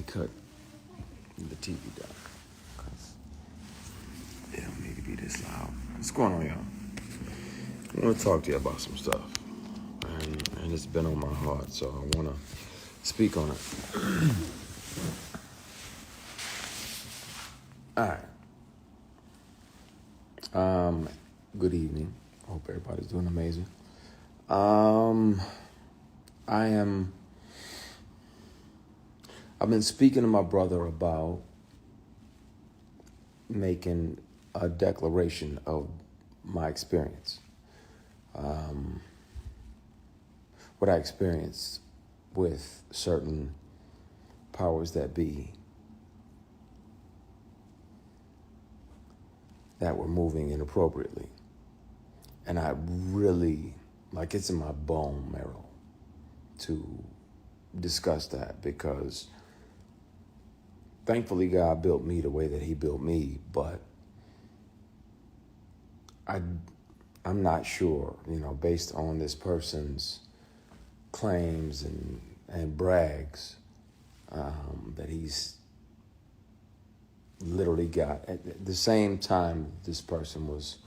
cut the TV down, because it don't need to be this loud. What's going on, y'all? I want to talk to you about some stuff, and it's been on my heart, so I want to speak on it. All right. Good evening. Hope everybody's doing amazing. I've been speaking to my brother about making a declaration of my experience. What I experienced with certain powers that be that were moving inappropriately. And I really, it's in my bone marrow to discuss that, because thankfully God built me the way that he built me, but I'm not sure, based on this person's claims and brags, that he's literally got, at the same time this person was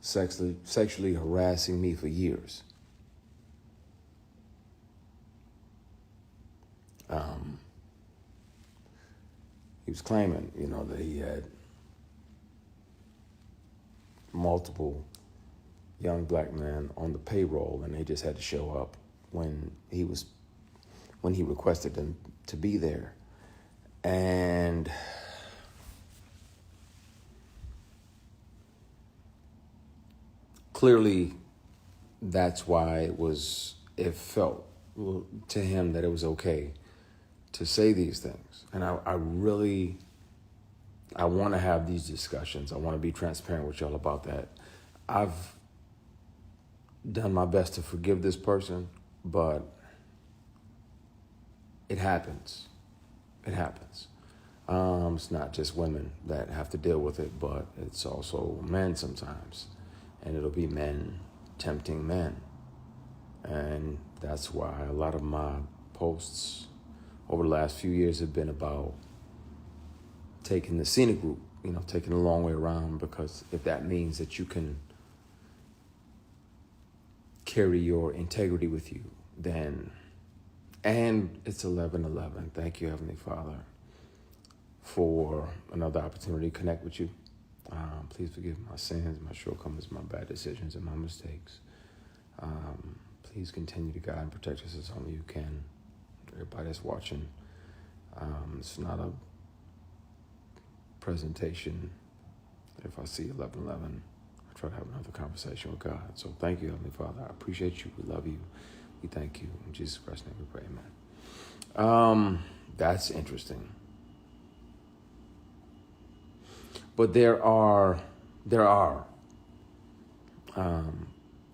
sexually harassing me for years. He was claiming, that he had multiple young black men on the payroll, and they just had to show up when he requested them to be there. And clearly that's why it felt to him that it was okay to say these things. And I want to have these discussions. I want to be transparent with y'all about that. I've done my best to forgive this person, but it happens. It happens. It's not just women that have to deal with it, but it's also men sometimes. And it'll be men tempting men. And that's why a lot of my posts over the last few years have been about taking the scenic route, taking the long way around, because if that means that you can carry your integrity with you, then, and it's 11:11. Thank you, Heavenly Father, for another opportunity to connect with you. Please forgive my sins, my shortcomings, my bad decisions, and my mistakes. Please continue to guide and protect us as only you can. Everybody that's watching, it's not a presentation. If I see 11:11, I try to have another conversation with God. So thank you, Heavenly Father. I appreciate you. We love you. We thank you. In Jesus Christ's name we pray, amen. That's interesting. But there are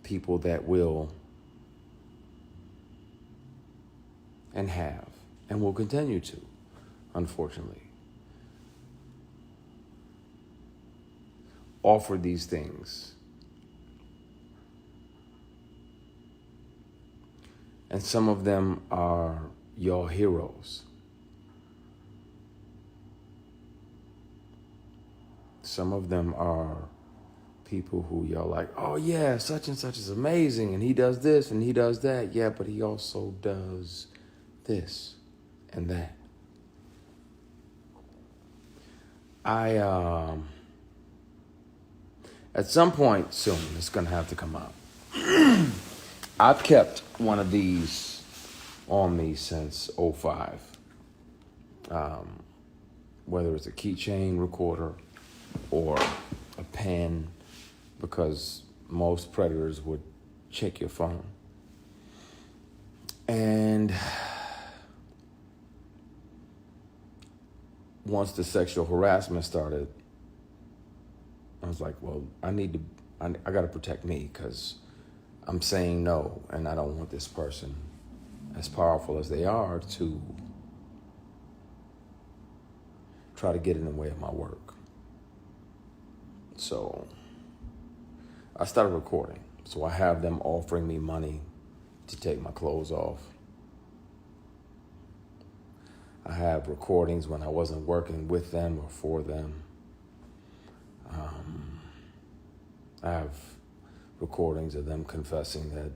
people that will and have and will continue to, unfortunately, offer these things. And some of them are your heroes. Some of them are people who y'all like, oh yeah, such and such is amazing, and he does this and he does that. Yeah, but he also does this and that. At some point soon, it's going to have to come out. I've kept one of these on me since 2005. Whether it's a keychain recorder or a pen, because most predators would check your phone. And once the sexual harassment started, I was like, well, I got to protect me, because I'm saying no, and I don't want this person, as powerful as they are, to try to get in the way of my work. So I started recording. So I have them offering me money to take my clothes off. I have recordings when I wasn't working with them or for them. I have recordings of them confessing that,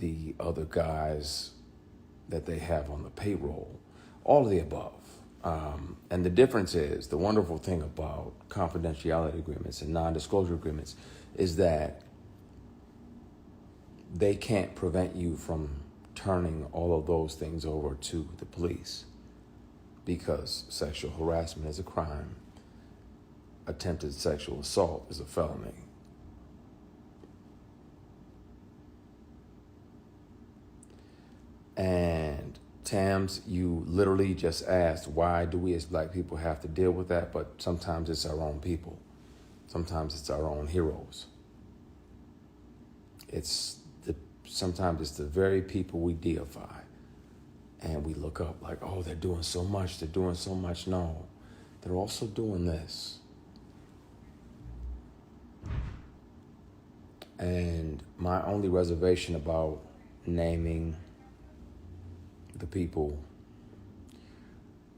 the other guys that they have on the payroll, all of the above. And the difference is, the wonderful thing about confidentiality agreements and non-disclosure agreements is that they can't prevent you from turning all of those things over to the police, because sexual harassment is a crime. Attempted sexual assault is a felony. And Tams, you literally just asked, why do we as black people have to deal with that? But sometimes it's our own people. Sometimes it's our own heroes. Sometimes it's the very people we deify. And we look up like, oh, they're doing so much. They're doing so much. No, they're also doing this. And my only reservation about naming the people,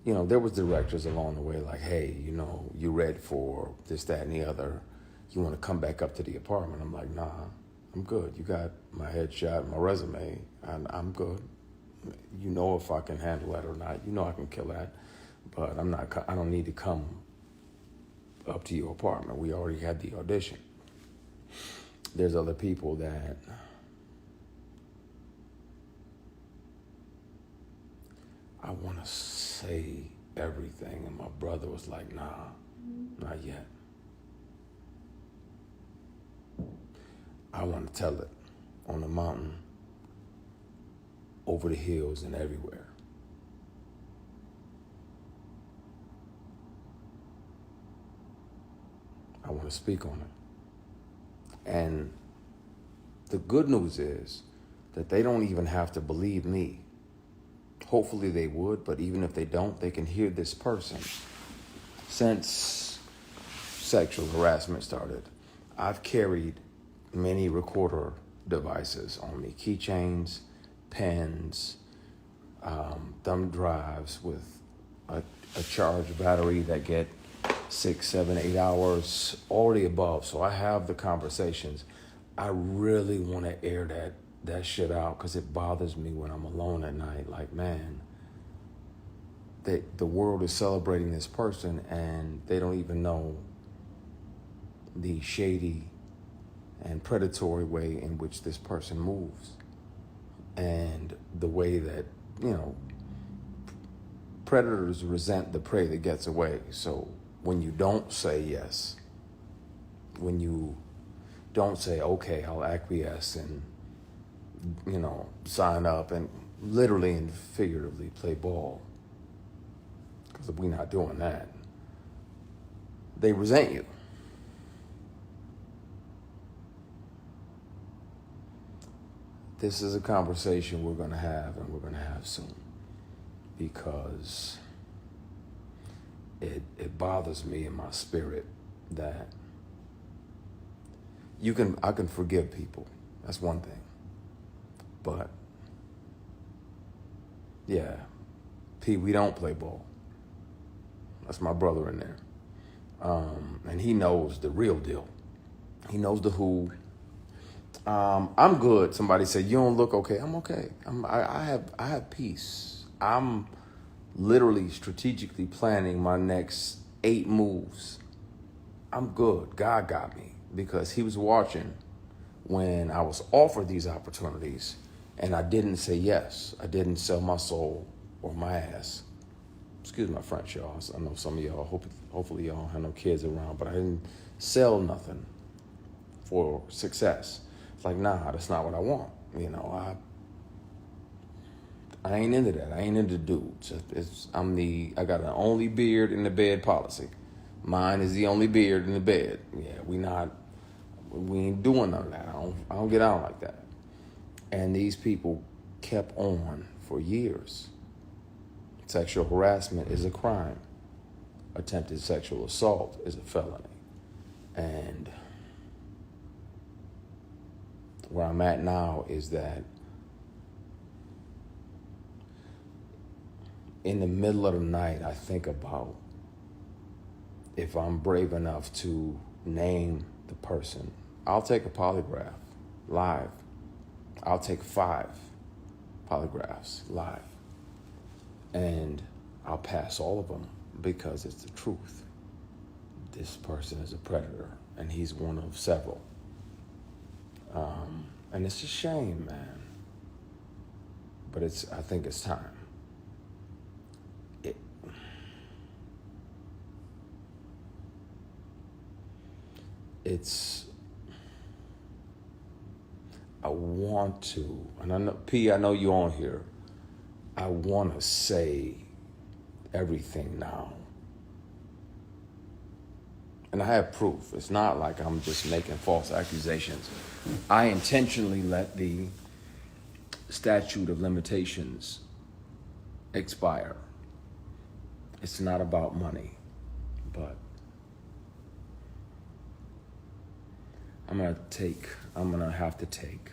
there was directors along the way like, hey, you read for this, that, and the other. You want to come back up to the apartment? I'm like, nah, I'm good. You got my headshot, my resume, and I'm good. If I can handle that or not. I can kill that, but I don't need to come up to your apartment. We already had the audition. There's other people that I want to say everything, and my brother was like, nah, not yet. I want to tell it on the mountain, over the hills, and everywhere. I want to speak on it. And the good news is that they don't even have to believe me. Hopefully they would, but even if they don't, they can hear this person. Since sexual harassment started, I've carried many recorder devices on me, keychains, pens, thumb drives with a charged battery that get 6, 7, 8 hours, all the above. So I have the conversations. I really want to air that shit out, because it bothers me when I'm alone at night. Like, man, the world is celebrating this person and they don't even know the shady and predatory way in which this person moves, and the way that, predators resent the prey that gets away. So when you don't say yes, when you don't say, okay, I'll acquiesce and, sign up and literally and figuratively play ball, because if we're not doing that, they resent you. This is a conversation we're going to have, and we're going to have soon, because it bothers me in my spirit that I can forgive people. That's one thing. But yeah, P, we don't play ball. That's my brother in there. And he knows the real deal. He knows the who. I'm good. Somebody said, you don't look okay. I'm okay. I have peace. I'm literally strategically planning my next 8 moves. I'm good. God got me, because he was watching when I was offered these opportunities and I didn't say yes. I didn't sell my soul or my ass. Excuse my French, y'all. I know some of y'all, hopefully y'all have no kids around, but I didn't sell nothing for success. It's like, nah, that's not what I want. I ain't into that. I ain't into dudes. I got an only beard in the bed policy. Mine is the only beard in the bed. Yeah, we ain't doing none of that. I don't get out like that. And these people kept on for years. Sexual harassment is a crime. Attempted sexual assault is a felony. And where I'm at now is that in the middle of the night, I think about if I'm brave enough to name the person. I'll take a polygraph live. I'll take 5 polygraphs live. And I'll pass all of them because it's the truth. This person is a predator, and he's one of several. And it's a shame, man. But I think it's time. I want to, and I know, P, I know you're on here. I want to say everything now. And I have proof. It's not like I'm just making false accusations. I intentionally let the statute of limitations expire. It's not about money, but I'm gonna have to take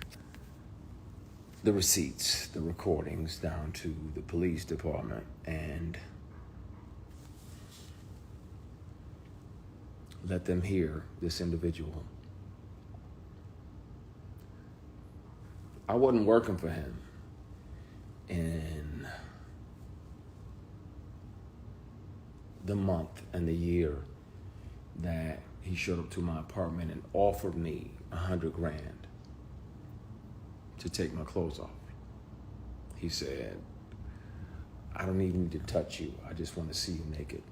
the receipts, the recordings down to the police department and let them hear this individual. I wasn't working for him in the month and the year that he showed up to my apartment and offered me $100,000 to take my clothes off. He said, I don't even need to touch you. I just want to see you naked.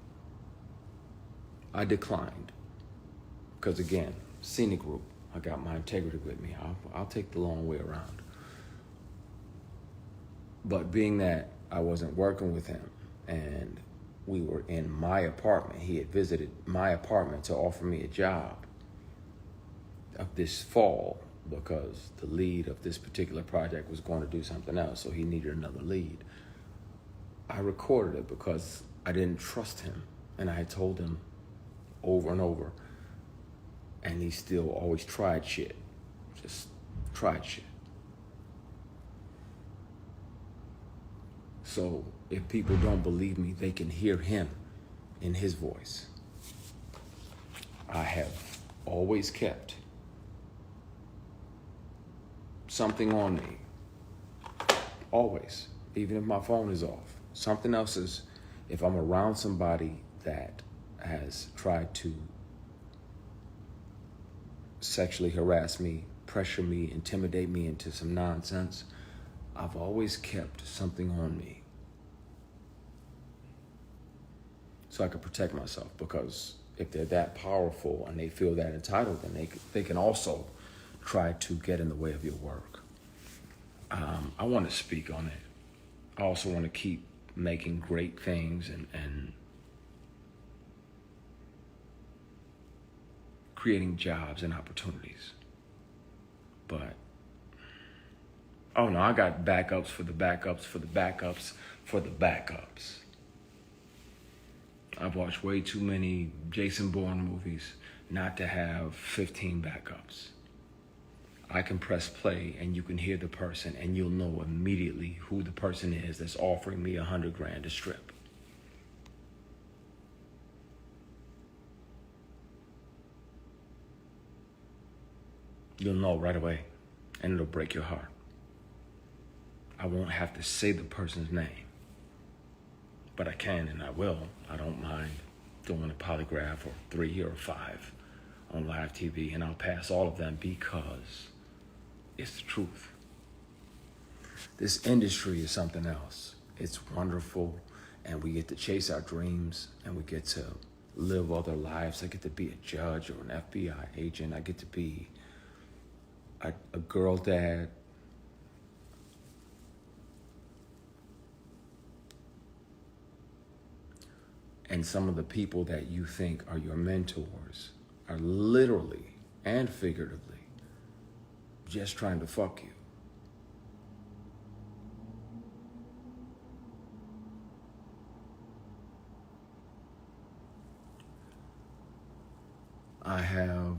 I declined. Because again, scenic route. I got my integrity with me. I'll take the long way around. But being that I wasn't working with him and we were in my apartment, he had visited my apartment to offer me a job of this fall because the lead of this particular project was going to do something else, so he needed another lead. I recorded it because I didn't trust him, and I had told him over and over, and he still always tried shit. Just tried shit. So if people don't believe me, they can hear him in his voice. I have always kept something on me. Always. Even if my phone is off. Something else is, if I'm around somebody that has tried to sexually harass me, pressure me, intimidate me into some nonsense, I've always kept something on me so I could protect myself, because if they're that powerful and they feel that entitled, then they can also try to get in the way of your work. I want to speak on it. I also want to keep making great things and creating jobs and opportunities. But, oh no, I got backups for the backups for the backups for the backups. I've watched way too many Jason Bourne movies not to have 15 backups. I can press play and you can hear the person and you'll know immediately who the person is that's offering me $100,000 to strip. You'll know right away, and it'll break your heart. I won't have to say the person's name, but I can and I will. I don't mind doing a polygraph or 3 or 5 on live TV, and I'll pass all of them because it's the truth. This industry is something else. It's wonderful, and we get to chase our dreams, and we get to live other lives. I get to be a judge or an FBI agent. I get to be a girl dad. And some of the people that you think are your mentors are literally and figuratively just trying to fuck you. I have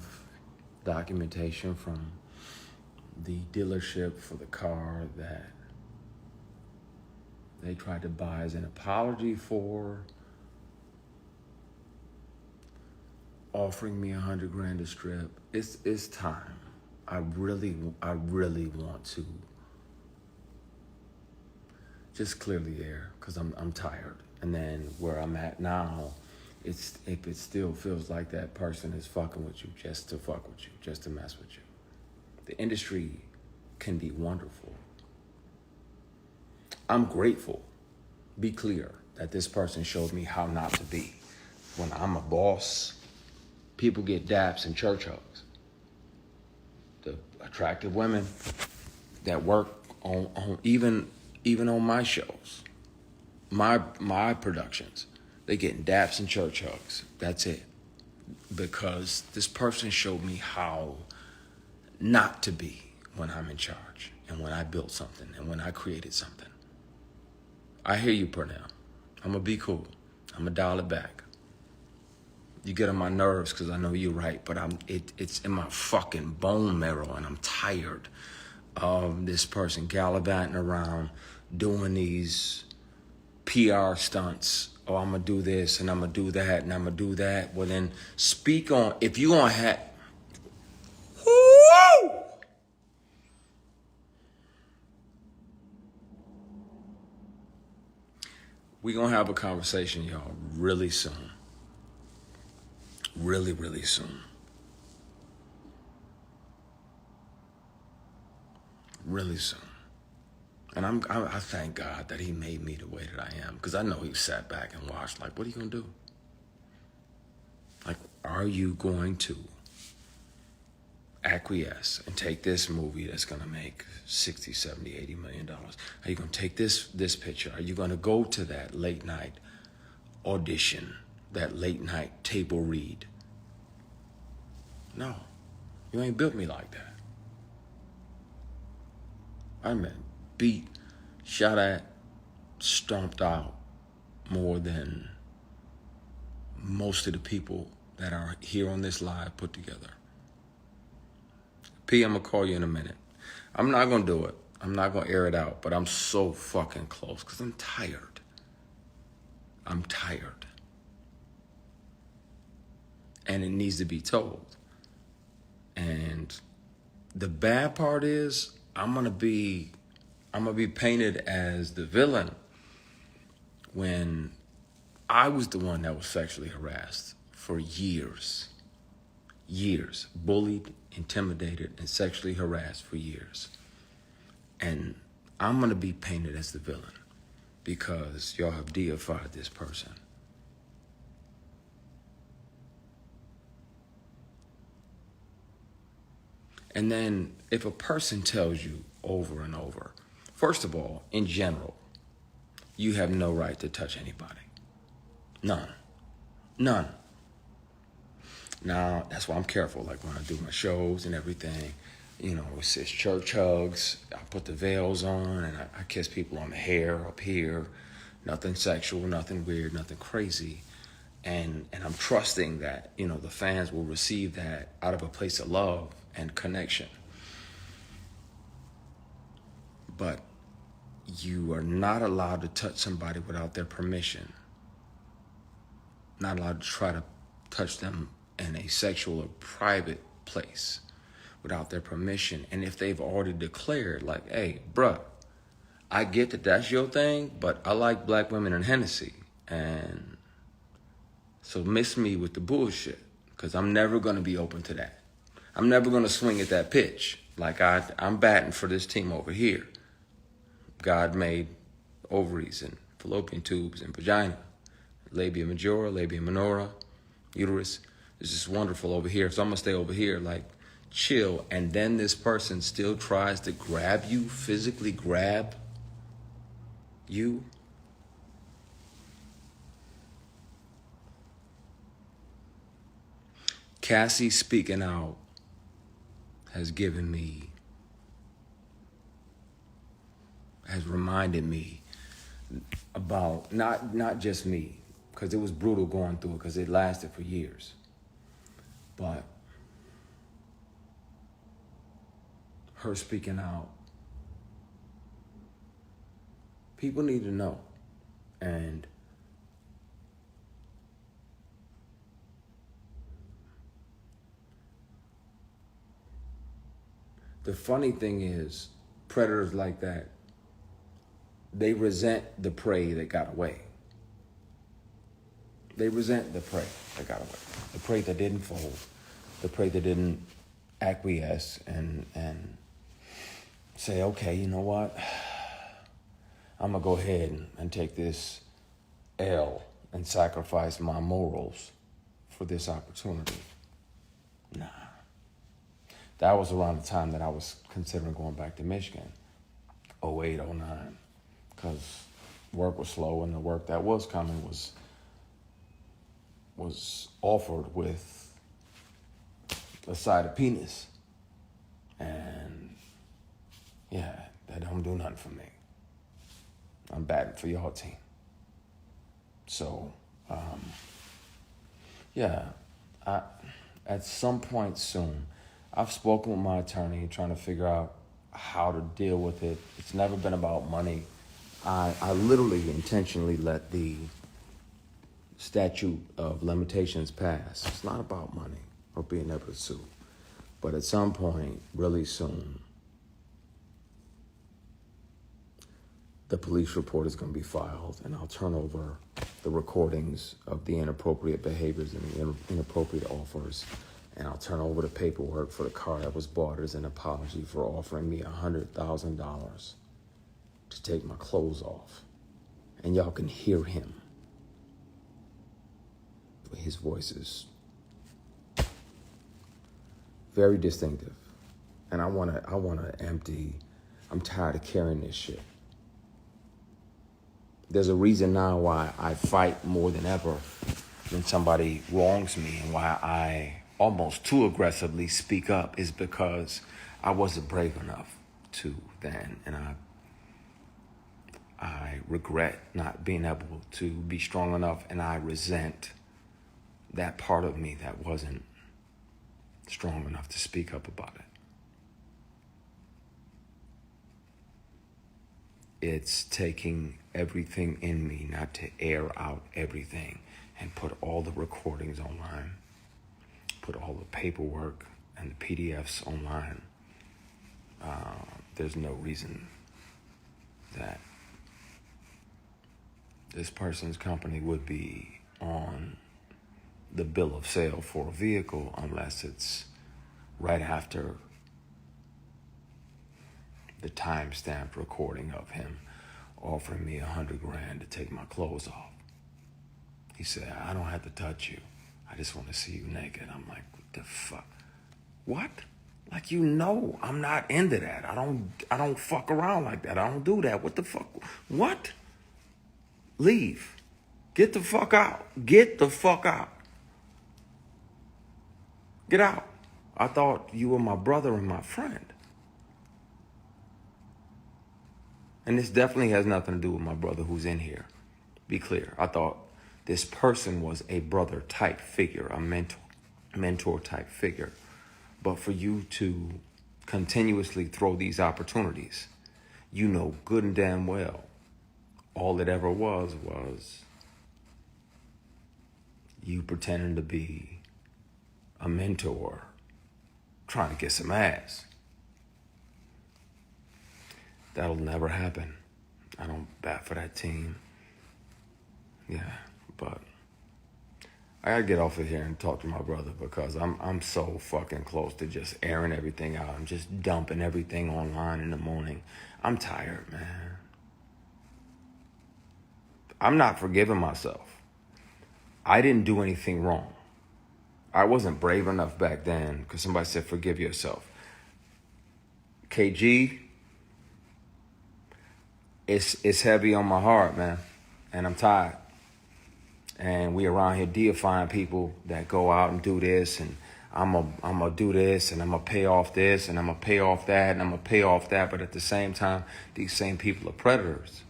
documentation from the dealership for the car that they tried to buy as an apology for offering me $100,000 to strip. It's time. I really want to just clear the air because I'm tired. And then where I'm at now, if it still feels like that person is fucking with you just to fuck with you, just to mess with you. The industry can be wonderful. I'm grateful, be clear, that this person showed me how not to be. When I'm a boss, people get daps and church hugs. The attractive women that work on even on my shows, my productions, they getting daps and church hugs. That's it. Because this person showed me how not to be when I'm in charge and when I built something and when I created something. I hear you, Purnell. I'm going to be cool. I'm going to dial it back. You get on my nerves because I know you're right, but it's in my fucking bone marrow, and I'm tired of this person gallivanting around doing these PR stunts. Oh, I'm going to do this and I'm going to do that and I'm going to do that. Well, then speak on, if you're going to have, woo! We're going to have a conversation, y'all, really soon. Really, really soon. Really soon. And I thank God that he made me the way that I am, because I know he sat back and watched, like, what are you going to do? Like, are you going to acquiesce and take this movie that's going to make 60, 70, $80 million? Are you going to take this picture? Are you going to go to that late night audition, that late night table read? No, you ain't built me like that. I've been beat, shot at, stomped out more than most of the people that are here on this live put together. P, I'm going to call you in a minute. I'm not going to do it. I'm not going to air it out, but I'm so fucking close because I'm tired. I'm tired. And it needs to be told. And the bad part is I'm gonna be painted as the villain when I was the one that was sexually harassed for years, bullied, intimidated, and sexually harassed for years. And I'm gonna be painted as the villain because y'all have deified this person. And then if a person tells you over and over, first of all, in general, you have no right to touch anybody. None. Now, that's why I'm careful. Like when I do my shows and everything, you know, it's church hugs. I put the veils on and I kiss people on the hair up here. Nothing sexual, nothing weird, nothing crazy. And I'm trusting that, you know, the fans will receive that out of a place of love and connection. But you are not allowed to touch somebody without their permission. Not allowed to try to touch them in a sexual or private place without their permission. And if they've already declared, like, hey, bruh, I get that that's your thing, but I like black women and Hennessy. And so miss me with the bullshit, because I'm never going to be open to that. I'm never going to swing at that pitch. Like I'm batting for this team over here. God made ovaries and fallopian tubes and vagina, labia majora, labia minora, uterus. It's just wonderful over here. So I'm going to stay over here, like, chill. And then this person still tries to grab you, physically grab you. Cassie speaking out has reminded me about not just me, because it was brutal going through it, because it lasted for years. But her speaking out, People need to know. And the funny thing is, predators like that, they resent the prey that got away. They resent the prey that got away. The prey that didn't fold. The prey that didn't acquiesce and say, okay, you know what? I'm going to go ahead and take this L and sacrifice my morals for this opportunity. Nah. That was around the time that I was considering going back to Michigan, 08, 09, because work was slow, and the work that was coming was offered with a side of penis. And yeah, that don't do nothing for me. I'm batting for y'all team. So, at some point soon, I've spoken with my attorney trying to figure out how to deal with it. It's never been about money. I literally intentionally let the statute of limitations pass. It's not about money or being able to sue. But at some point, really soon, the police report is going to be filed, and I'll turn over the recordings of the inappropriate behaviors and the inappropriate offers, and I'll turn over the paperwork for the car that was bought as an apology for offering me $100,000 to take my clothes off. And y'all can hear him. His voice is very distinctive. And I wanna empty. I'm tired of carrying this shit. There's a reason now why I fight more than ever when somebody wrongs me, and why I almost too aggressively speak up is because I wasn't brave enough to then, and I regret not being able to be strong enough, and I resent that part of me that wasn't strong enough to speak up about it. It's taking everything in me not to air out everything and put all the recordings online, put all the paperwork and the PDFs online. There's no reason that this person's company would be on the bill of sale for a vehicle unless it's right after the time-stamped recording of him offering me $100,000 to take my clothes off. He said, I don't have to touch you. I just want to see you naked. I'm like, what the fuck? What? Like, you know, I'm not into that. I don't fuck around like that. I don't do that. What the fuck? What? Leave. Get the fuck out. Get the fuck out. Get out. I thought you were my brother and my friend. And this definitely has nothing to do with my brother who's in here. Be clear. I thought this person was a brother type figure, a mentor type figure. But for you to continuously throw these opportunities, you know good and damn well all it ever was you pretending to be a mentor trying to get some ass. That'll never happen. I don't bat for that team. Yeah, but I gotta get off of here and talk to my brother, because I'm so fucking close to just airing everything out. I'm just dumping everything online in the morning. I'm tired, man. I'm not forgiving myself. I didn't do anything wrong. I wasn't brave enough back then because somebody said, forgive yourself. KG, it's heavy on my heart, man. And I'm tired. And we around here deifying people that go out and do this, and I'm gonna do this, and I'm gonna pay off this, and I'm gonna pay off that, and I'm gonna pay off that. But at the same time, these same people are predators.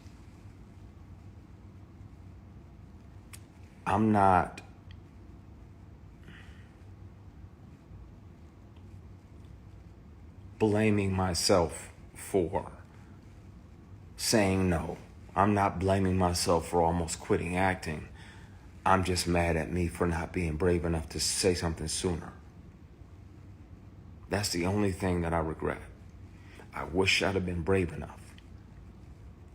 I'm not blaming myself for saying no I'm not blaming myself for almost quitting acting. I'm just mad at me for not being brave enough to say something sooner. That's the only thing that I regret. I wish I'd have been brave enough.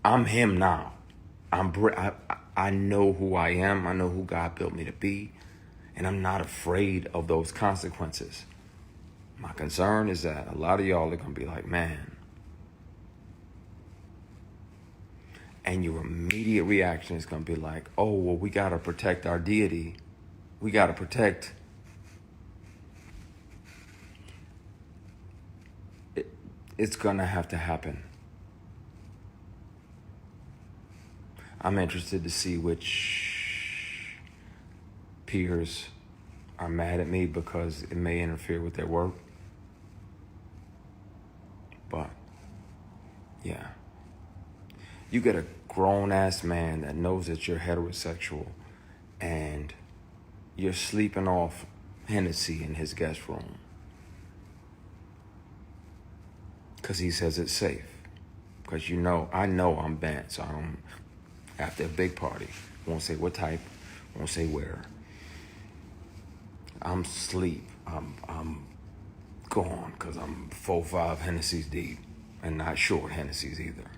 I'm him now. I know who I am. I know who God built me to be. And I'm not afraid of those consequences. My concern is that a lot of y'all are going to be like, man. And your immediate reaction is going to be like, oh, well, we got to protect our deity. We got to protect. It's going to have to happen. I'm interested to see which peers are mad at me because it may interfere with their work. But, yeah. You get a grown-ass man that knows that you're heterosexual and you're sleeping off Hennessy in his guest room because he says it's safe. Because I know I'm bent, so I don't, after a big party, won't say what type, won't say where. I'm asleep. I'm gone because I'm 4-5 Hennessy's deep and not short Hennessy's either.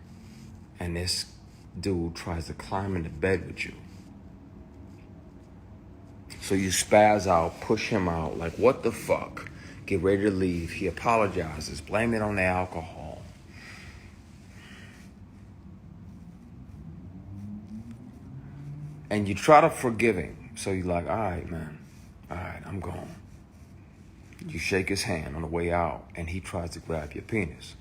And this dude tries to climb into bed with you. So you spaz out, push him out, like, what the fuck? Get ready to leave. He apologizes, blame it on the alcohol. And you try to forgive him. So you're like, all right, man. All right, I'm gone. You shake his hand on the way out, and he tries to grab your penis.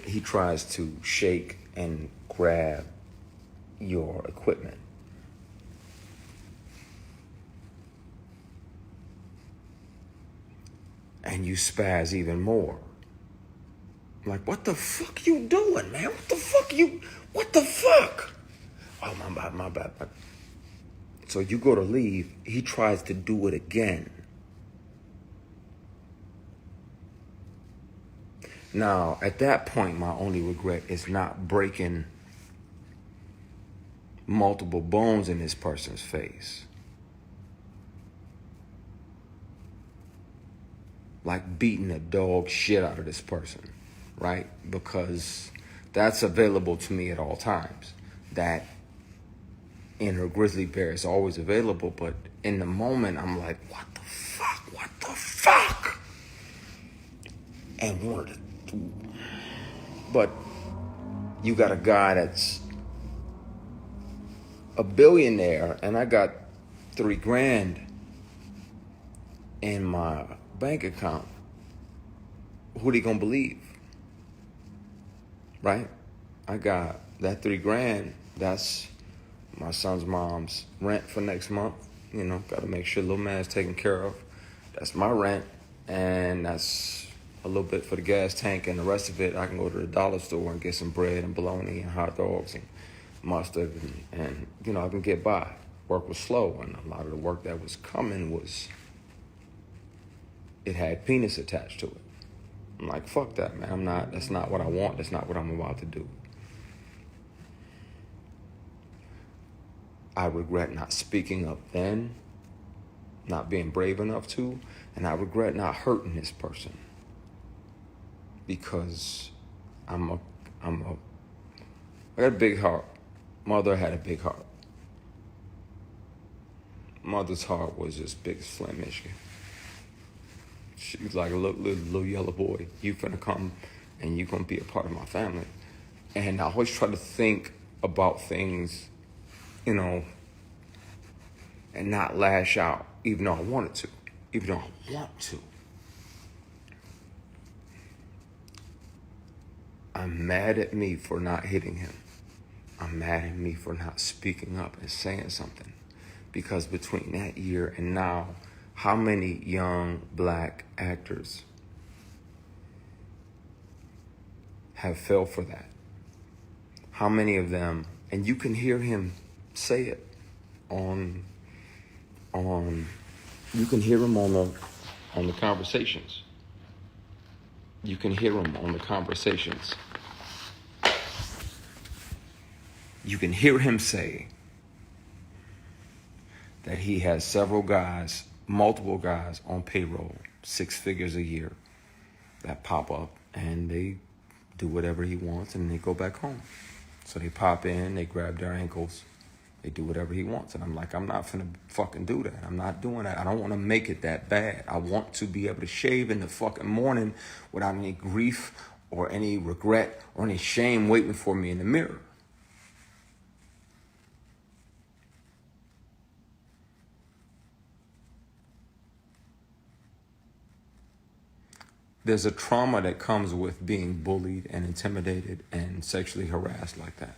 He tries to shake and grab your equipment. And you spaz even more. Like, what the fuck you doing, man? What the fuck? Oh, my bad. So you go to leave, he tries to do it again. Now, at that point, my only regret is not breaking multiple bones in this person's face. Like beating the dog shit out of this person, right? Because that's available to me at all times. That inner grizzly bear is always available, but in the moment, I'm like, what the fuck? And wanted to. But you got a guy that's a billionaire, and I got $3,000 in my bank account. Who they gonna believe? Right? I got that $3,000. That's my son's mom's rent for next month. Got to make sure little man's taken care of. That's my rent, and that's a little bit for the gas tank, and the rest of it I can go to the dollar store and get some bread and bologna and hot dogs and mustard, and I can get by. Work was slow, and a lot of the work that was coming it had penis attached to it. I'm like, fuck that, man. That's not what I want. That's not what I'm about to do. I regret not speaking up then, not being brave enough to, and I regret not hurting this person. Because I got a big heart. Mother had a big heart. Mother's heart was just big as Flint, Michigan. She was like a little yellow boy. You finna come and you gonna be a part of my family. And I always try to think about things, and not lash out, even though I wanted to. Even though I want to. I'm mad at me for not hitting him. I'm mad at me for not speaking up and saying something. Because between that year and now, how many young black actors have fell for that? How many of them, and you can hear him say it you can hear him on the conversations. You can hear him on the conversations. You can hear him say that he has several guys, multiple guys on payroll, 6 figures a year, that pop up and they do whatever he wants and they go back home. So they pop in, they grab their ankles, they do whatever he wants. And I'm like, I'm not finna fucking do that. I'm not doing that. I don't want to make it that bad. I want to be able to shave in the fucking morning without any grief or any regret or any shame waiting for me in the mirror. There's a trauma that comes with being bullied and intimidated and sexually harassed like that.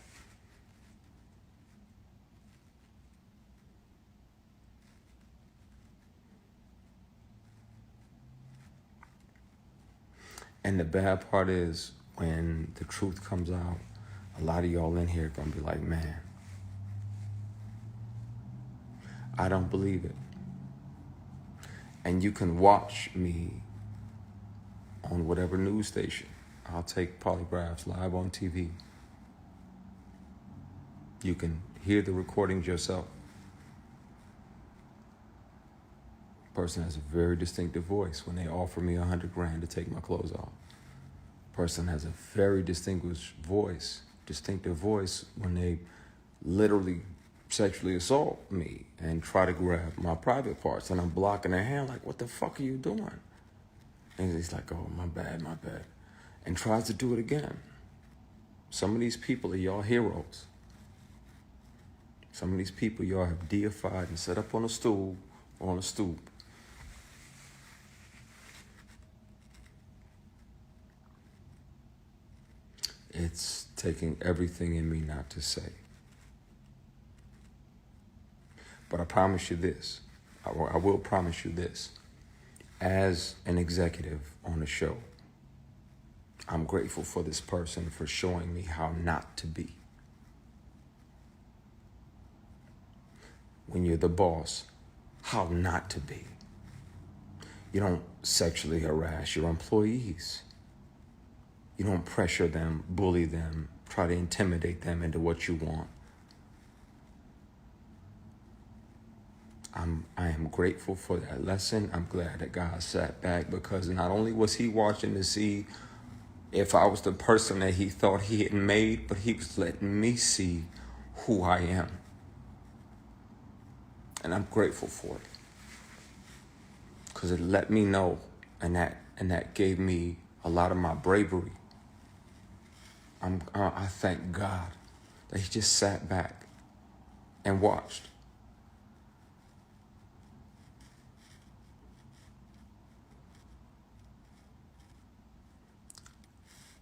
And the bad part is when the truth comes out, a lot of y'all in here are gonna be like, man, I don't believe it. And you can watch me on whatever news station. I'll take polygraphs live on TV. You can hear the recordings yourself. Person has a very distinctive voice when they offer me $100 grand to take my clothes off. Person has a very distinctive voice when they literally sexually assault me and try to grab my private parts, and I'm blocking their hand like, what the fuck are you doing? And he's like, oh, my bad. And tries to do it again. Some of these people are y'all heroes. Some of these people y'all have deified and set up on a stool or on a stoop. It's taking everything in me not to say. But I promise you this. I will promise you this. As an executive on the show, I'm grateful for this person for showing me how not to be. When you're the boss, how not to be. You don't sexually harass your employees. You don't pressure them, bully them, try to intimidate them into what you want. I am grateful for that lesson. I'm glad that God sat back, because not only was he watching to see if I was the person that he thought he had made, but he was letting me see who I am. And I'm grateful for it, because it let me know, and that gave me a lot of my bravery. I thank God that he just sat back and watched.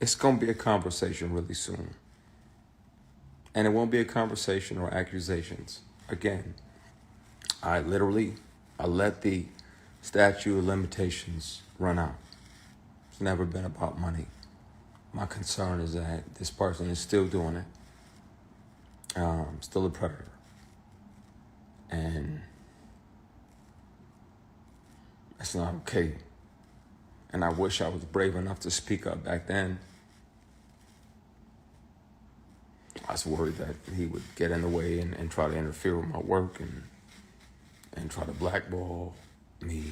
It's going to be a conversation really soon. And it won't be a conversation or accusations. Again, I let the statute of limitations run out. It's never been about money. My concern is that this person is still doing it. Still a predator. And it's not okay. And I wish I was brave enough to speak up back then. I was worried that he would get in the way and try to interfere with my work and try to blackball me,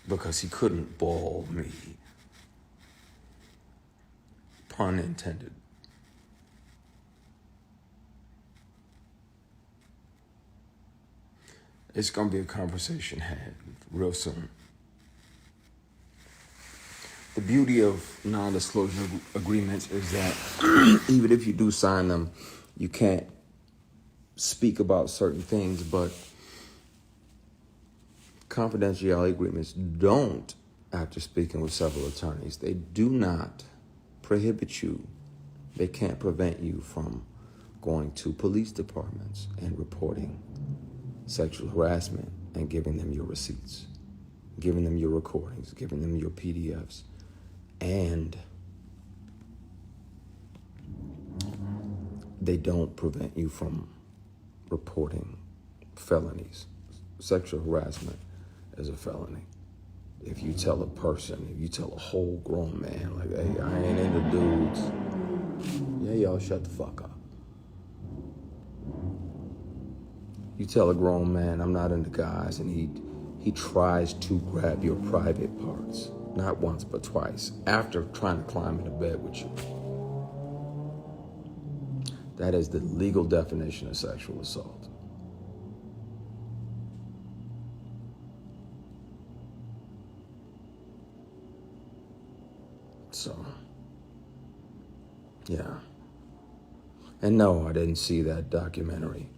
because he couldn't ball me. Pun intended. It's going to be a conversation had real soon. The beauty of non-disclosure agreements is that even if you do sign them, you can't speak about certain things, but confidentiality agreements don't, after speaking with several attorneys, they do not prohibit you. They can't prevent you from going to police departments and reporting sexual harassment and giving them your receipts, giving them your recordings, giving them your PDFs. And they don't prevent you from reporting felonies. Sexual harassment is a felony. If you tell a person, if you tell a whole grown man, like, hey, I ain't into dudes, yeah, y'all shut the fuck up. You tell a grown man, I'm not into guys, and he tries to grab your private parts. Not once, but twice, after trying to climb into bed with you. That is the legal definition of sexual assault. So, yeah. And no, I didn't see that documentary.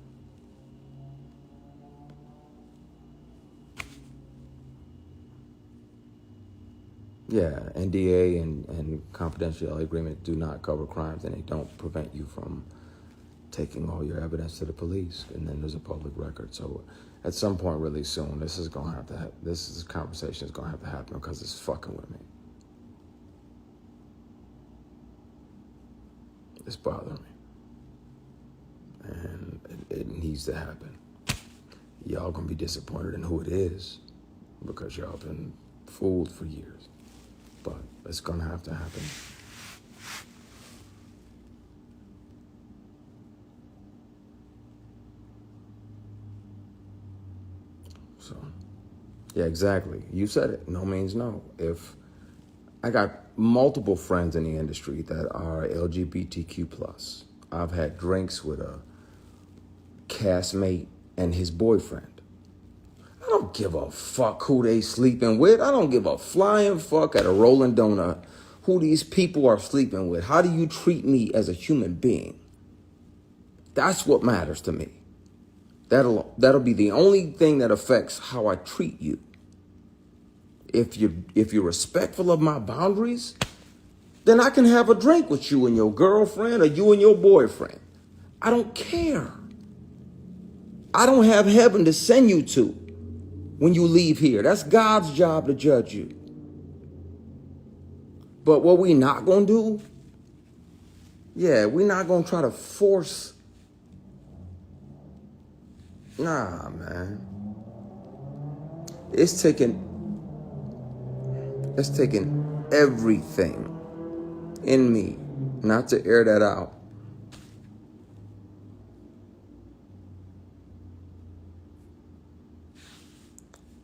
Yeah, NDA and confidentiality agreement do not cover crimes, and they don't prevent you from taking all your evidence to the police, and then there's a public record. So at some point really soon, this conversation is gonna have to happen because it's fucking with me. It's bothering me. And it needs to happen. Y'all gonna be disappointed in who it is because y'all been fooled for years. But it's gonna have to happen. So, yeah, exactly. You said it. No means no. If I got multiple friends in the industry that are LGBTQ+. I've had drinks with a castmate and his boyfriend. I don't give a fuck who they sleeping with. I don't give a flying fuck at a Rolling Donut who these people are sleeping with. How do you treat me as a human being? That's what matters to me. That'll be the only thing that affects how I treat you. If you're respectful of my boundaries, then I can have a drink with you and your girlfriend or you and your boyfriend. I don't care. I don't have heaven to send you to when you leave here. That's God's job to judge you. But what we not gonna do, we're not gonna try to force. Nah, man. It's taking everything in me not to air that out.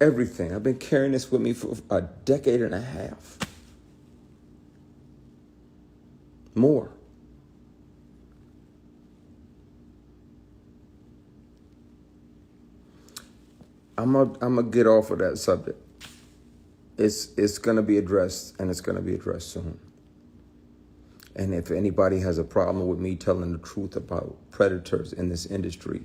Everything. I've been carrying this with me for a decade and a half. More. I'm gonna get off of that subject. It's gonna be addressed, and it's gonna be addressed soon. And if anybody has a problem with me telling the truth about predators in this industry,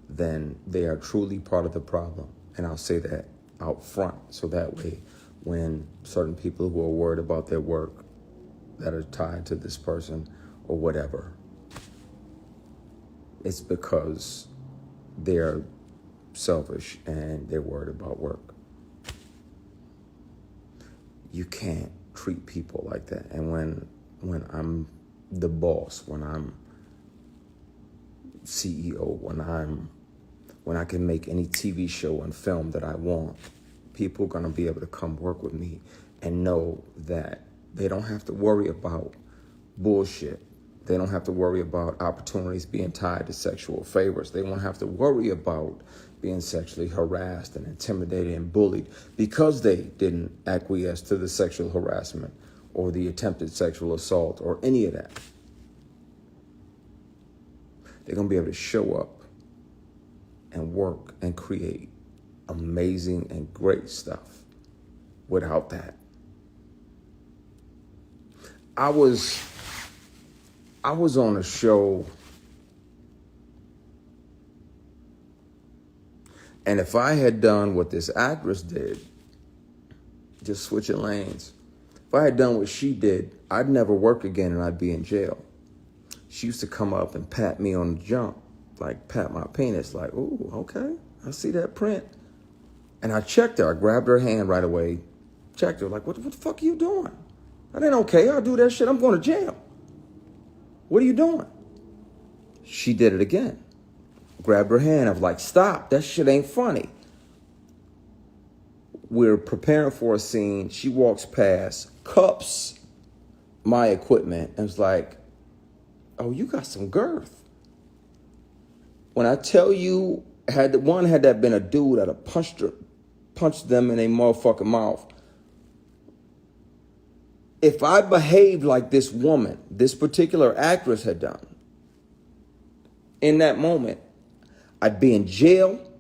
then they are truly part of the problem. And I'll say that out front, so that way when certain people who are worried about their work that are tied to this person or whatever, it's because they're selfish and they're worried about work. You can't treat people like that. And when I'm the boss, when I'm CEO, when I can make any TV show and film that I want, people are gonna be able to come work with me and know that they don't have to worry about bullshit. They don't have to worry about opportunities being tied to sexual favors. They won't have to worry about being sexually harassed and intimidated and bullied because they didn't acquiesce to the sexual harassment or the attempted sexual assault or any of that. They're gonna be able to show up and work and create amazing and great stuff without that. I was on a show, and if I had done what this actress did, just switching lanes, if I had done what she did, I'd never work again and I'd be in jail. She used to come up and pat me on the jump, like pat my penis, like, ooh, okay, I see that print. And I checked her, I grabbed her hand right away, checked her, like, what the fuck are you doing? That ain't okay, I'll do that shit, I'm going to jail. What are you doing? She did it again. Grabbed her hand, I was like, stop, that shit ain't funny. We're preparing for a scene, she walks past, cups my equipment, and was like, oh, you got some girth. When I tell you Had that been a dude, I'd have punched them in their motherfucking mouth. If I behaved like this woman, this particular actress had done, in that moment, I'd be in jail,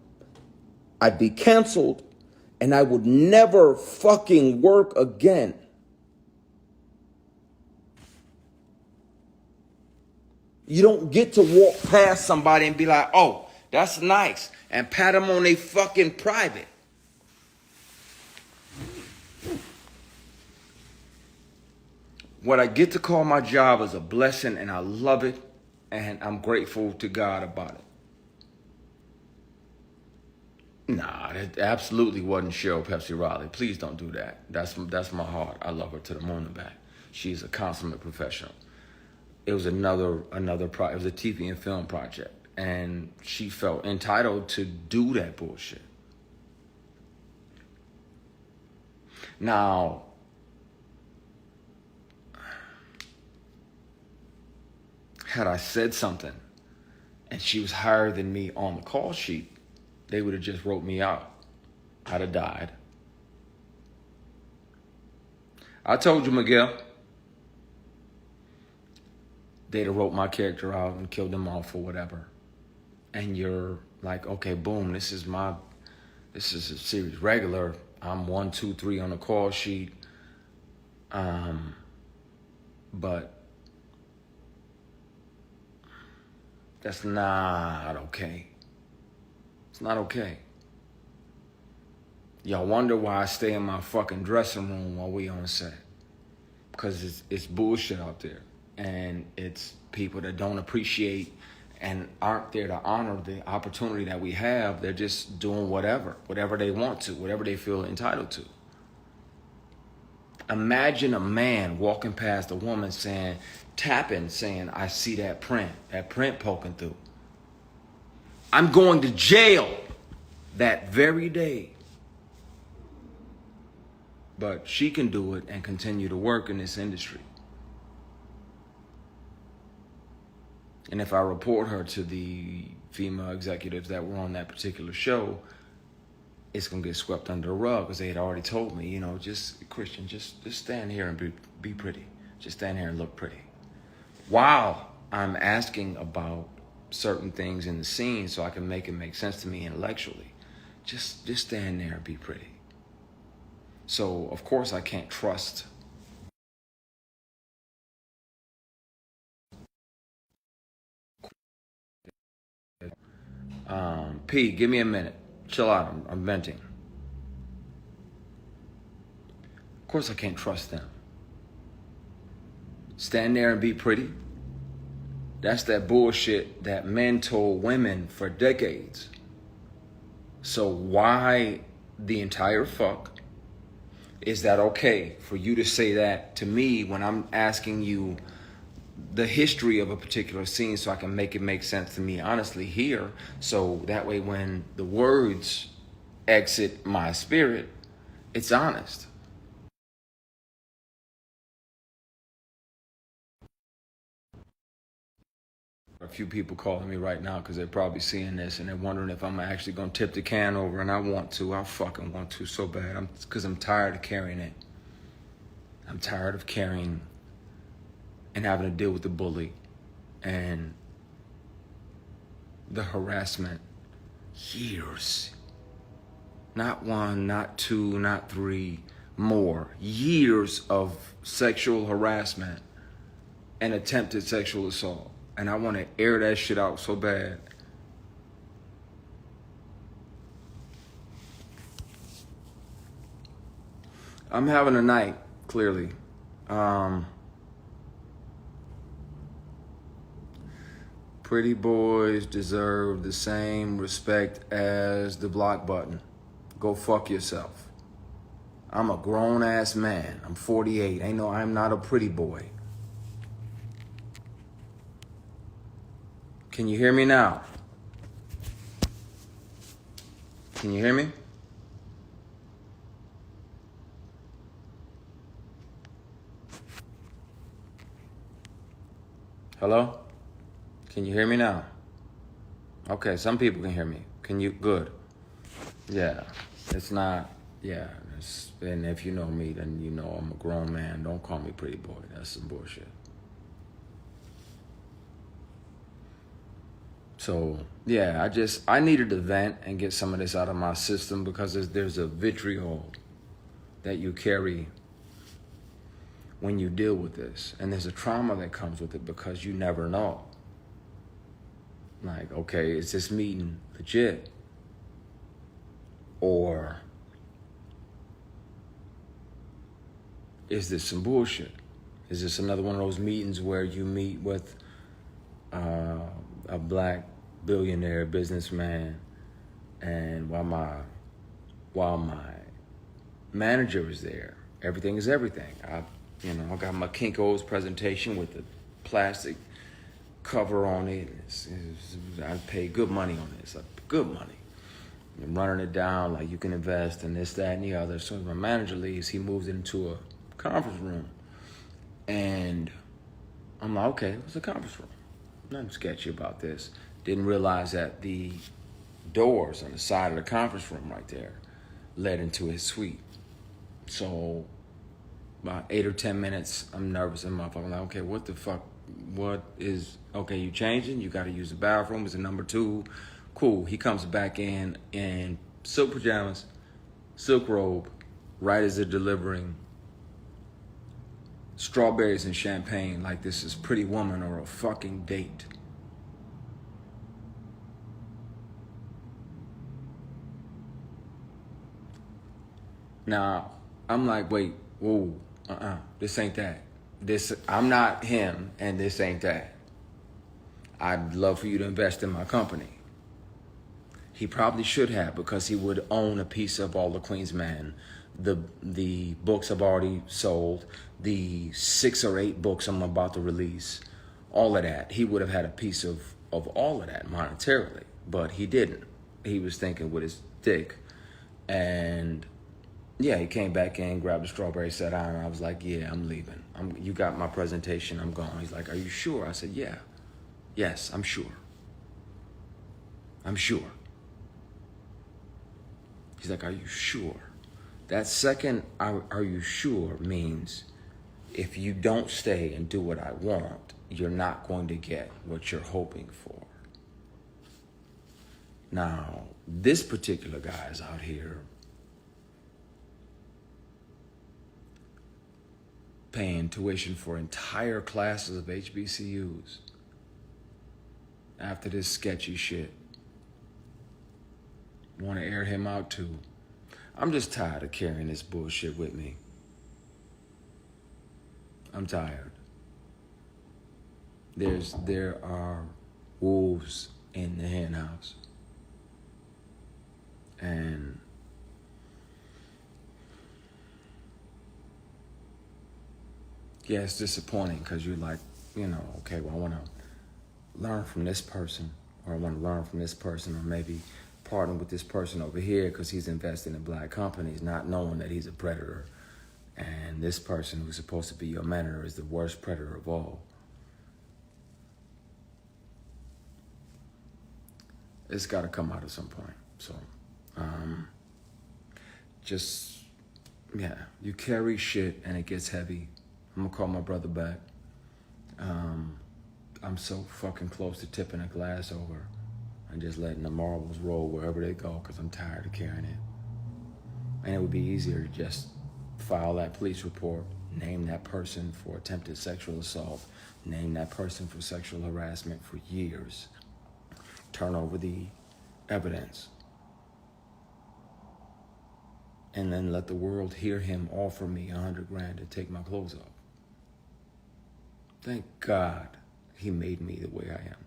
I'd be canceled, and I would never fucking work again. You don't get to walk past somebody and be like, oh, that's nice, and pat them on their fucking private. What I get to call my job is a blessing, and I love it, and I'm grateful to God about it. Nah, that absolutely wasn't Cheryl Pepsi Riley. Please don't do that. That's my heart. I love her to the moon and back. She's a consummate professional. It was another it was a TV and film project, and she felt entitled to do that bullshit. Now, had I said something and she was higher than me on the call sheet, they would have just wrote me out. I'd have died. I told you, Miguel. They'd have wrote my character out and killed them off or whatever. And you're like, okay, boom, this is a series regular. I'm 1, 2, 3 on the call sheet. But that's not okay. It's not okay. Y'all wonder why I stay in my fucking dressing room while we on set. Because it's bullshit out there. And it's people that don't appreciate and aren't there to honor the opportunity that we have. They're just doing whatever they want to, whatever they feel entitled to. Imagine a man walking past a woman saying, I see that print poking through. I'm going to jail that very day. But she can do it and continue to work in this industry. And if I report her to the female executives that were on that particular show, it's going to get swept under the rug because they had already told me, Christian, just stand here and be pretty. Just stand here and look pretty. While I'm asking about certain things in the scene so I can make it make sense to me intellectually. Just stand there and be pretty. So, of course, I can't trust P, give me a minute. Chill out. I'm venting. Of course I can't trust them. Stand there and be pretty. That's that bullshit that men told women for decades. So why the entire fuck is that okay for you to say that to me when I'm asking you the history of a particular scene so I can make it make sense to me honestly here, so that way when the words exit my spirit, it's honest. A few people calling me right now because they're probably seeing this and they're wondering if I'm actually going to tip the can over, and I want to. I fucking want to so bad. Because I'm tired of carrying it. I'm tired of carrying and having to deal with the bully and the harassment. Years. Not 1, not 2, not 3, more. Years of sexual harassment and attempted sexual assault. And I want to air that shit out so bad. I'm having a night, clearly. Pretty boys deserve the same respect as the block button. Go fuck yourself. I'm a grown-ass man. I'm 48. I'm not a pretty boy. Can you hear me now? Can you hear me? Hello? Can you hear me now? Okay, some people can hear me. Can you? Good. Yeah. It's not. Yeah. And if you know me, then you know I'm a grown man. Don't call me pretty boy. That's some bullshit. So, yeah, I needed to vent and get some of this out of my system because there's a vitriol that you carry when you deal with this. And there's a trauma that comes with it because you never know. Like, okay, is this meeting legit? Or is this some bullshit? Is this another one of those meetings where you meet with a black billionaire businessman, and while my manager is there, everything is everything. I got my Kinko's presentation with the plastic cover on it. I paid good money on this, good money. I'm running it down like you can invest in this, that, and the other. As soon as my manager leaves, he moves into a conference room. And I'm like, okay, what's a conference room? Nothing sketchy about this. Didn't realize that the doors on the side of the conference room right there led into his suite. So about 8 or 10 minutes, I'm nervous and I'm like, okay, what the fuck? Okay, you changing? You got to use the bathroom. It's a number 2. Cool. He comes back in silk pajamas, silk robe, right as they're delivering strawberries and champagne like this is Pretty Woman or a fucking date. Now, I'm like, wait, whoa, this ain't that. I'm not him, and this ain't that. I'd love for you to invest in my company. He probably should have, because he would own a piece of All the Queen's Men. The books I've already sold, the 6 or 8 books I'm about to release, all of that. He would have had a piece of all of that monetarily, but he didn't. He was thinking with his dick. And yeah, he came back in, grabbed a strawberry, sat down, and I was like, yeah, I'm leaving. You got my presentation, I'm gone. He's like, are you sure? I said, yeah. Yes, I'm sure. I'm sure. He's like, are you sure? That second, are you sure, means if you don't stay and do what I want, you're not going to get what you're hoping for. Now, this particular guy is out here paying tuition for entire classes of HBCUs after this sketchy shit. Want to air him out too. I'm just tired of carrying this bullshit with me. I'm tired. There are wolves in the hen house. And yeah, it's disappointing because you're like, okay, well, I want to learn from this person, or I want to learn from this person, or maybe partner with this person over here because he's investing in black companies, not knowing that he's a predator. And this person who's supposed to be your mentor is the worst predator of all. It's got to come out at some point. So, you carry shit and it gets heavy. I'm going to call my brother back. I'm so fucking close to tipping a glass over and just letting the marbles roll wherever they go because I'm tired of carrying it. And it would be easier to just file that police report, name that person for attempted sexual assault, name that person for sexual harassment for years, turn over the evidence, and then let the world hear him offer me $100,000 to take my clothes off. Thank God he made me the way I am.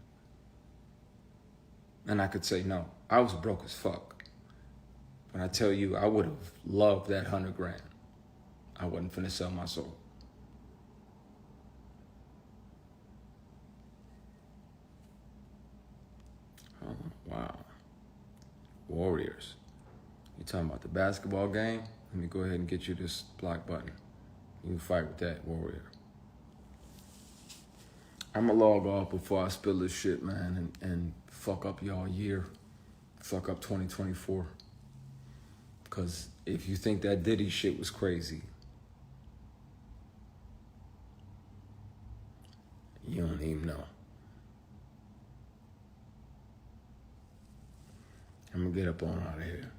And I could say, no, I was broke as fuck. But I tell you, I would have loved that $100,000. I wasn't finna sell my soul. Oh, wow. Warriors. You talking about the basketball game? Let me go ahead and get you this block button. You can fight with that, Warrior. I'm gonna log off before I spill this shit, man, and fuck up y'all year. fuck up 2024. Because if you think that Diddy shit was crazy, you don't even know. I'm gonna get up on out of here.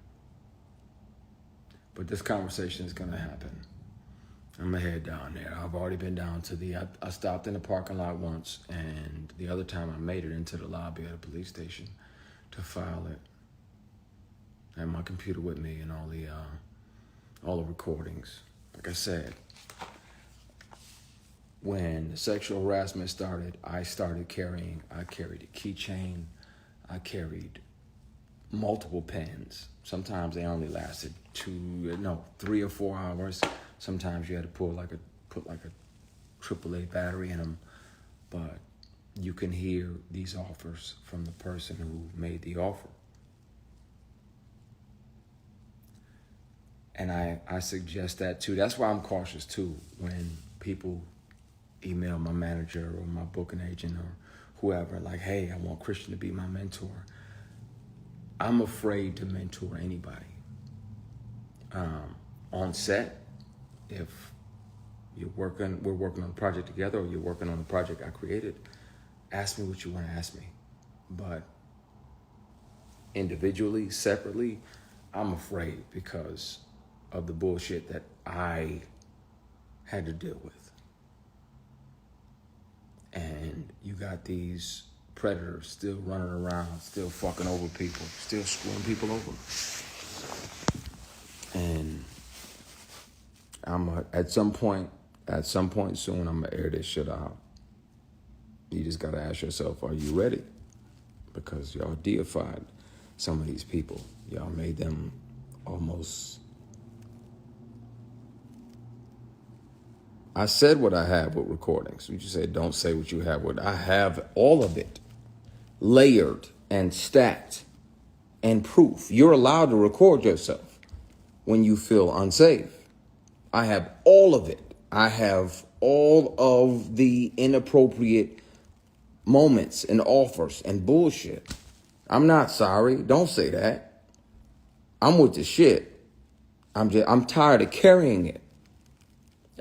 But this conversation is gonna happen. I'm gonna head down there. I've already been down to I stopped in the parking lot once, and the other time I made it into the lobby of the police station to file it. I had my computer with me and all the recordings. Like I said, when the sexual harassment started, I carried a keychain, I carried multiple pens. Sometimes they only lasted 3 or 4 hours. Sometimes you had to put like a AAA battery in them. But you can hear these offers from the person who made the offer. And I suggest that too. That's why I'm cautious too when people email my manager or my booking agent or whoever, like, hey, I want Christian to be my mentor. I'm afraid to mentor anybody. On set, if we're working on a project together, or you're working on a project I created, ask me what you want to ask me. But individually, separately, I'm afraid because of the bullshit that I had to deal with. And you got these predators still running around, still fucking over people, still screwing people over. And at some point soon, I'm gonna air this shit out. You just gotta ask yourself, are you ready? Because y'all deified some of these people. Y'all made them almost... I said what I have with recordings. You just said, don't say what you have with. I have all of it layered and stacked and proof. You're allowed to record yourself when you feel unsafe. I have all of it. I have all of the inappropriate moments and offers and bullshit. I'm not sorry. Don't say that. I'm with the shit. I'm tired of carrying it.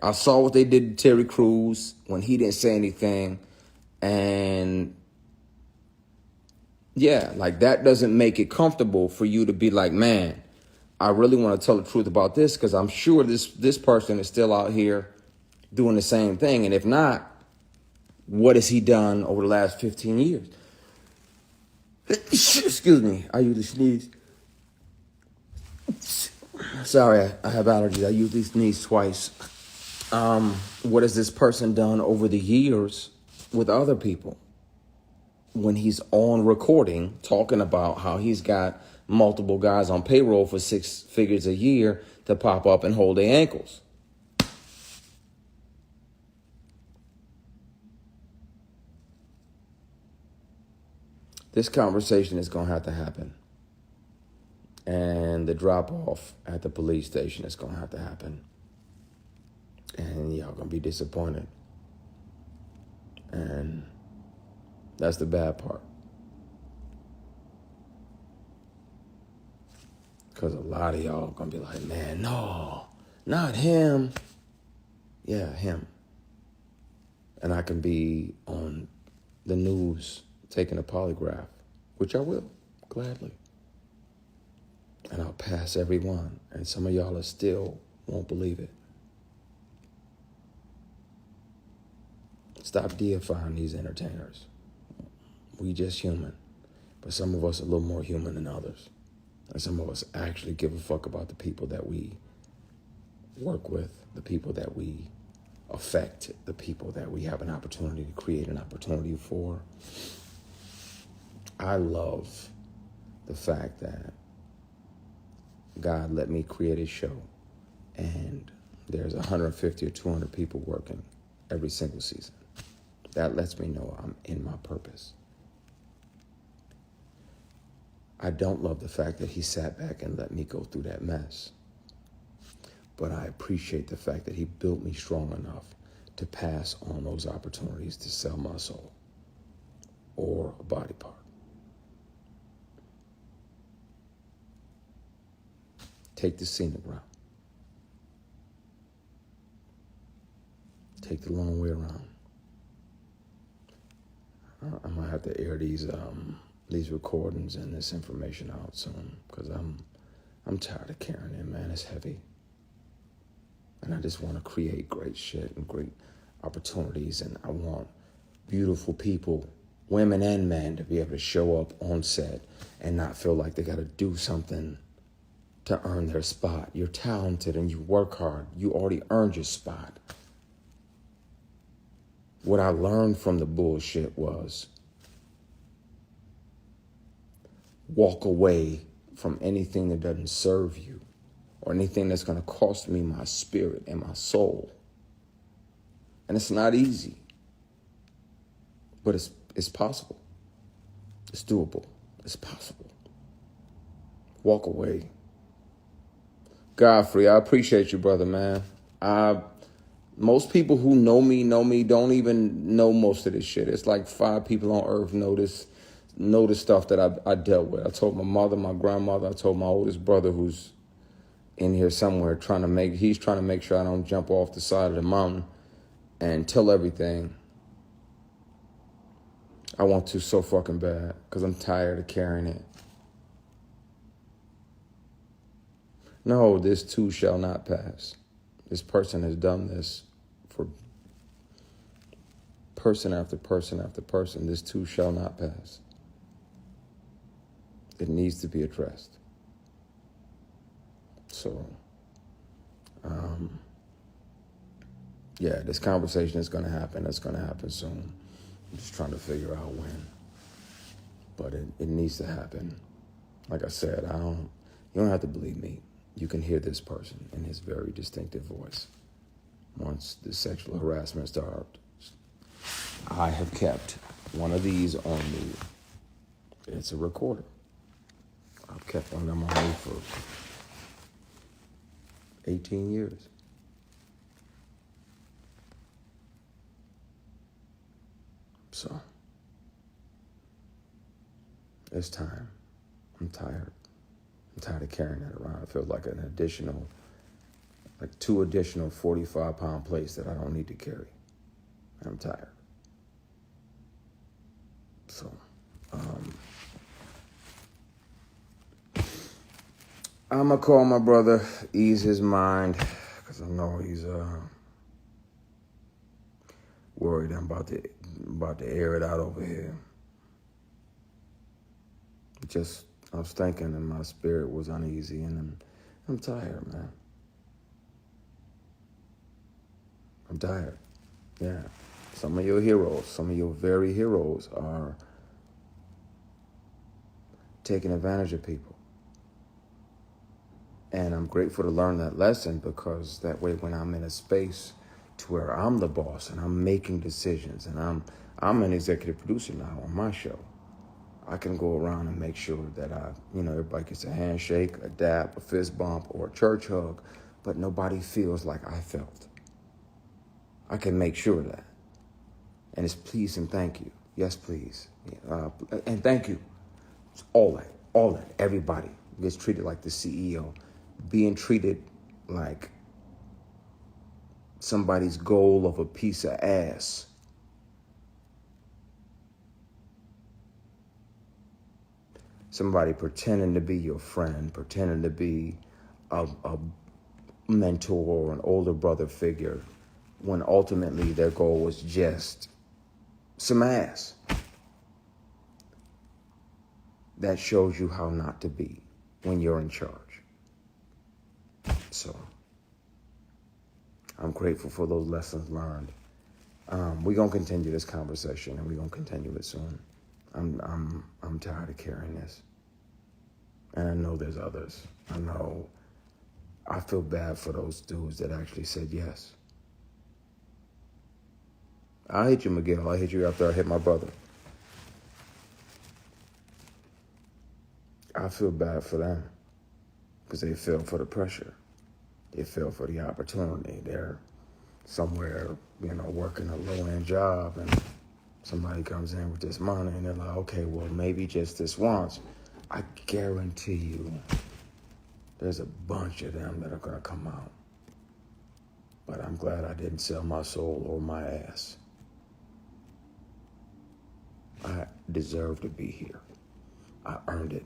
I saw what they did to Terry Crews when he didn't say anything. And yeah, like that doesn't make it comfortable for you to be like, man, I really want to tell the truth about this because I'm sure this person is still out here doing the same thing. And if not, what has he done over the last 15 years? Excuse me, I usually sneeze. Sorry, I have allergies. I usually sneeze twice. What has this person done over the years with other people? When he's on recording talking about how he's got multiple guys on payroll for 6 figures a year to pop up and hold their ankles. This conversation is going to have to happen. And the drop off at the police station is going to have to happen. And y'all going to be disappointed. And that's the bad part. Because a lot of y'all going to be like, man, no, not him. Yeah, him. And I can be on the news taking a polygraph, which I will, gladly. And I'll pass every one. And some of y'all still won't believe it. Stop deifying these entertainers. We just human. But some of us are a little more human than others. And some of us actually give a fuck about the people that we work with, the people that we affect, the people that we have an opportunity to create an opportunity for. I love the fact that God let me create a show and there's 150 or 200 people working every single season. That lets me know I'm in my purpose. I don't love the fact that he sat back and let me go through that mess. But I appreciate the fact that he built me strong enough to pass on those opportunities to sell my soul or a body part. Take the scenic route. Take the long way around. I'm gonna have to air these recordings and this information out soon, because I'm tired of carrying it, man. It's heavy. And I just want to create great shit and great opportunities, and I want beautiful people, women and men, to be able to show up on set and not feel like they got to do something to earn their spot. You're talented and you work hard. You already earned your spot. What I learned from the bullshit was walk away from anything that doesn't serve you or anything that's going to cost me my spirit and my soul. And it's not easy, but it's possible. It's doable. It's possible. Walk away. Godfrey, I appreciate you, brother, man. Most people who know me don't even know most of this shit. It's like 5 people on earth know the stuff that I dealt with. I told my mother, my grandmother, I told my oldest brother, who's in here somewhere, he's trying to make sure I don't jump off the side of the mountain and tell everything. I want to so fucking bad, because I'm tired of carrying it. No, this too shall not pass. This person has done this for person after person after person. This too shall not pass. It needs to be addressed. So, yeah, this conversation is going to happen. It's going to happen soon. I'm just trying to figure out when. But it needs to happen. Like I said, you don't have to believe me. You can hear this person in his very distinctive voice. Once the sexual harassment starts, I have kept one of these on me. It's a recorder. I've kept one of them on me for 18 years. So, it's time. I'm tired. I'm tired of carrying that around. It feels like like 2 additional 45-pound plates that I don't need to carry. I'm tired. So, I'm going to call my brother, ease his mind, because I know he's worried I'm about to air it out over here. I was thinking and my spirit was uneasy, and I'm tired, man. I'm tired. Yeah. Some of your heroes, some of your very heroes are taking advantage of people. And I'm grateful to learn that lesson, because that way when I'm in a space to where I'm the boss and I'm making decisions, and I'm an executive producer now on my show, I can go around and make sure that everybody gets a handshake, a dap, a fist bump, or a church hug, but nobody feels like I felt. I can make sure of that. And it's please and thank you. Yes, please. And thank you. It's all that. Everybody gets treated like the CEO. Being treated like somebody's goal of a piece of ass. Somebody pretending to be your friend, pretending to be a mentor or an older brother figure, when ultimately their goal was just some ass. That shows you how not to be when you're in charge. So, I'm grateful for those lessons learned. We're gonna continue this conversation, and we're gonna continue it soon. I'm tired of carrying this. And I know there's others. I feel bad for those dudes that actually said yes. I hit you, Miguel. I hit you after I hit my brother. I feel bad for them, because they fell for the pressure. They fell for the opportunity. They're somewhere, working a low-end job, and somebody comes in with this money, and they're like, okay, well, maybe just this once. I guarantee you, There's a bunch of them that are going to come out. But I'm glad I didn't sell my soul or my ass. I deserve to be here. I earned it.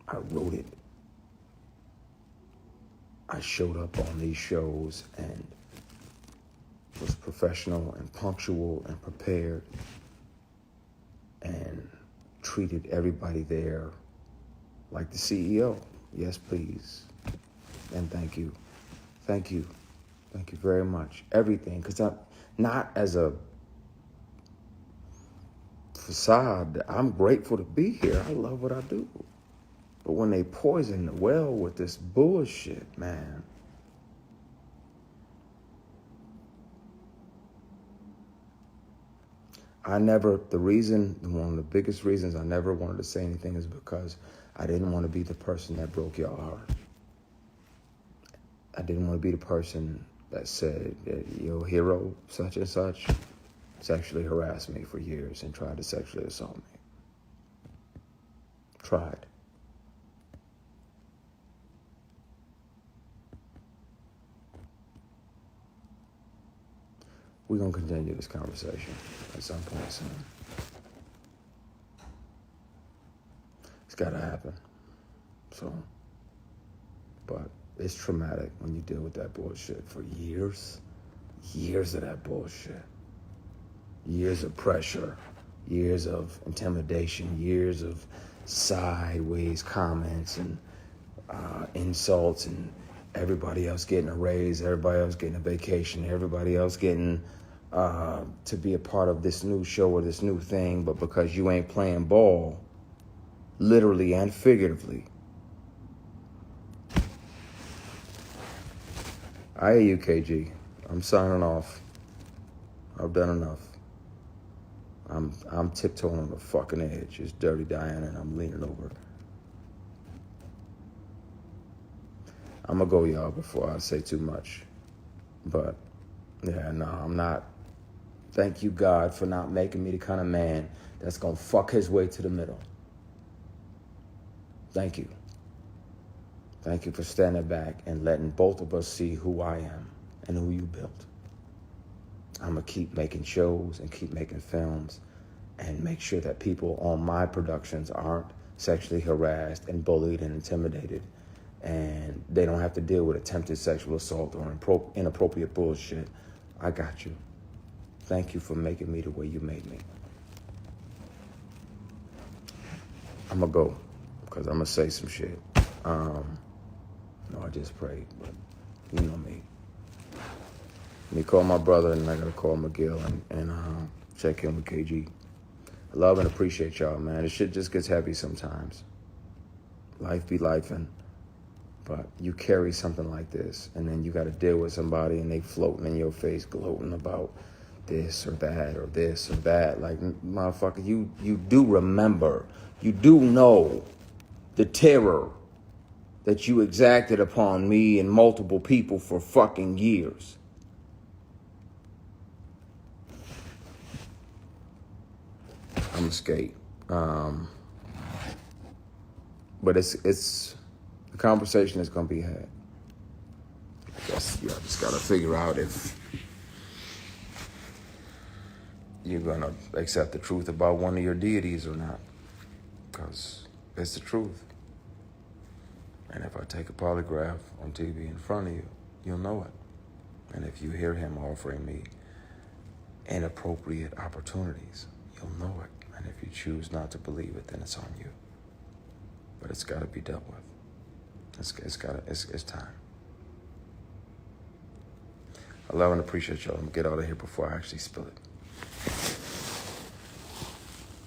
I wrote it. I showed up on these shows and was professional and punctual and prepared and treated everybody there like the CEO. Yes, please. And thank you. Thank you. Thank you very much. Everything. Because I'm not as a facade. I'm grateful to be here. I love what I do. But when they poison the well with this bullshit, man. One of the biggest reasons I never wanted to say anything is because I didn't want to be the person that broke your heart. I didn't want to be the person that said that your hero, such and such, sexually harassed me for years and tried to sexually assault me. Tried. We're going to continue this conversation at some point soon. It's got to happen. So, but it's traumatic when you deal with that bullshit for years. Years of that bullshit. Years of pressure. Years of intimidation. Years of sideways comments and insults, and everybody else getting a raise, everybody else getting a vacation, everybody else getting to be a part of this new show or this new thing, but because you ain't playing ball, literally and figuratively. I hear you, KG. I'm signing off. I've done enough. I'm tiptoeing on the fucking edge. It's Dirty Diana, and I'm leaning over. I'm gonna go, y'all, before I say too much. But, yeah, no, I'm not. Thank you, God, for not making me the kind of man that's gonna fuck his way to the middle. Thank you. Thank you for standing back and letting both of us see who I am and who you built. I'm gonna keep making shows and keep making films and make sure that people on my productions aren't sexually harassed and bullied and intimidated, and they don't have to deal with attempted sexual assault or inappropriate bullshit. I got you. Thank you for making me the way you made me. I'm gonna go, because I'm gonna say some shit. No, I just prayed, but you know me. Let me call my brother, and I gotta call McGill and check in with KG. I love and appreciate y'all, man. This shit just gets heavy sometimes. Life be lifing. But you carry something like this, and then you got to deal with somebody, and they floating in your face, gloating about this or that or this or that. Like, motherfucker, you do remember, you do know the terror that you exacted upon me and multiple people for fucking years. I'm a skate. But it's the conversation is gonna be had. I guess you just gotta figure out if you're gonna accept the truth about one of your deities or not, because it's the truth. And if I take a polygraph on TV in front of you, you'll know it. And if you hear him offering me inappropriate opportunities, you'll know it. And if you choose not to believe it, then it's on you. But it's got to be dealt with. It's time. I love and appreciate y'all. I'm gonna get out of here before I actually spill it.